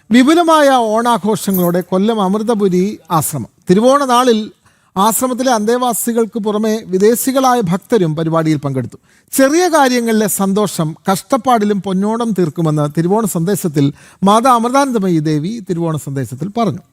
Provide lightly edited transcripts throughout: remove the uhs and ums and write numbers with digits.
വിപുലമായ ഓണാഘോഷങ്ങളോടെ കൊല്ലം അമൃതപുരി ആശ്രമം. തിരുവോണ നാളിൽ ആശ്രമത്തിലെ അന്തേവാസികൾക്ക് പുറമെ വിദേശികളായ ഭക്തരും പരിപാടിയിൽ പങ്കെടുത്തു. ചെറിയ കാര്യങ്ങളിലെ സന്തോഷം കഷ്ടപ്പാടിലും പൊന്നോണം തീർക്കുമെന്ന് തിരുവോണ സന്ദേശത്തിൽ മാതാ അമൃതാനന്ദമയി ദേവി തിരുവോണ സന്ദേശത്തിൽ പറഞ്ഞു.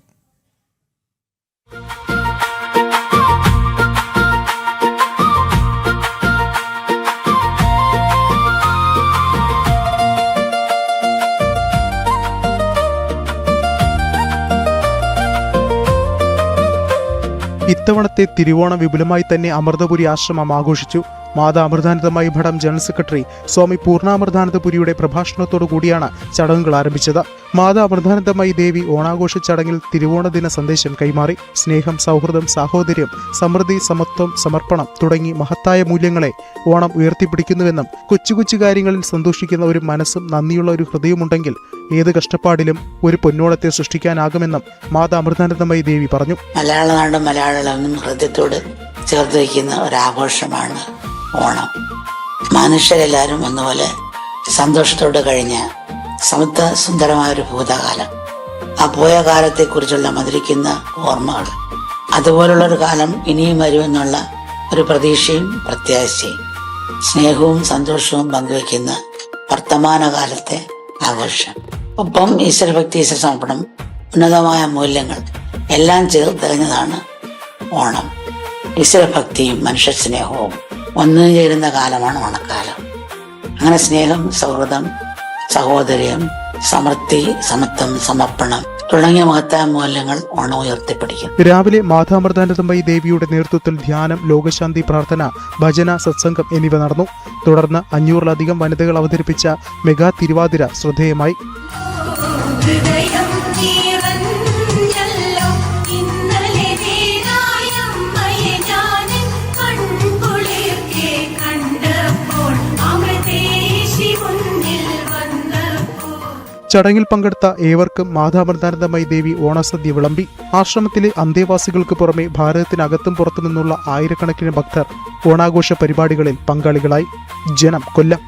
ഇത്തവണത്തെ തിരുവോണം വിപുലമായി തന്നെ അമൃതപുരി ആശ്രമം ആഘോഷിച്ചു. മാതാ അമൃതാനന്ദമയി ഭടം ജനറൽ സെക്രട്ടറി സ്വാമി പൂർണ്ണാമൃതാനന്ദപുരിയുടെ പ്രഭാഷണത്തോടു കൂടിയാണ് ചടങ്ങുകൾ ആരംഭിച്ചത്. മാതാ അമൃതാനന്ദമയി ദേവി ഓണാഘോഷ ചടങ്ങിൽ തിരുവോണ ദിന സന്ദേശം കൈമാറി. സ്നേഹം, സൗഹൃദം, സാഹോദര്യം, സമൃദ്ധി, സമത്വം, സമർപ്പണം തുടങ്ങി മഹത്തായ മൂല്യങ്ങളെ ഓണം ഉയർത്തിപ്പിടിക്കുന്നുവെന്നും കൊച്ചു കൊച്ചു കാര്യങ്ങളിൽ സന്തോഷിക്കുന്ന ഒരു മനസ്സും നന്ദിയുള്ള ഒരു ഹൃദയമുണ്ടെങ്കിൽ ഏത് കഷ്ടപ്പാടിലും ഒരു പൊന്നോണത്തെ സൃഷ്ടിക്കാനാകുമെന്നും മാതാ അമൃതാനന്ദമയി ദേവി പറഞ്ഞു. മലയാള നാടും മലയാളികളും ഹൃദയത്തോട് ചേർത്ത് വയ്ക്കുന്ന ഒരാഘോഷമാണ് ഓണം. മനുഷ്യരെല്ലാവരും ഒന്നുപോലെ സന്തോഷത്തോടെ കഴിഞ്ഞ സമത്വ സുന്ദരമായൊരു ഭൂതകാലം, ആ പോയ കാലത്തെക്കുറിച്ചുള്ള മധുരിക്കുന്ന ഓർമ്മകൾ, അതുപോലുള്ളൊരു കാലം ഇനിയും വരുമെന്നുള്ള ഒരു പ്രതീക്ഷയും പ്രത്യാശയും സ്നേഹവും സന്തോഷവും പങ്കുവയ്ക്കുന്ന വർത്തമാനകാലത്തെ ആഘോഷം. ഒപ്പം ഈശ്വരഭക്തി, ഈശ്വര സമർപ്പണം, ഉന്നതമായ മൂല്യങ്ങൾ എല്ലാം ചേർത്തറിഞ്ഞതാണ് ഓണം. ഈശ്വരഭക്തിയും മനുഷ്യ സ്നേഹവും ഒന്നു ചേരുന്ന കാലമാണ് ഓണക്കാലം. അങ്ങനെ സ്നേഹം, സൗഹൃദം, സഹോദര്യം, സമൃദ്ധി, സമത്വം, സമർപ്പണം തുടങ്ങിയ മഹത്തായ മൂല്യങ്ങൾ ഓണം ഉയർത്തിപ്പിടിക്കും. രാവിലെ മാതാ അമൃതാനന്ദമയി ദേവിയുടെ നേതൃത്വത്തിൽ ധ്യാനം, ലോകശാന്തി പ്രാർത്ഥന, ഭജന, സത്സംഗം എന്നിവ നടന്നു. തുടർന്ന് 500-ലധികം വനിതകൾ അവതരിപ്പിച്ച മെഗാ തിരുവാതിര ശ്രദ്ധേയമായി. ചടങ്ങിൽ പങ്കെടുത്ത ഏവർക്കും മാതാ അമൃതാനന്ദമയി ദേവി ഓണസദ്യ വിളമ്പി. ആശ്രമത്തിലെ അന്തേവാസികൾക്ക് പുറമെ ഭാരതത്തിനകത്തും പുറത്തു നിന്നുള്ള ആയിരക്കണക്കിന് ഭക്തർ ഓണാഘോഷ പരിപാടികളിൽ പങ്കാളികളായി. ജനം, കൊല്ലം.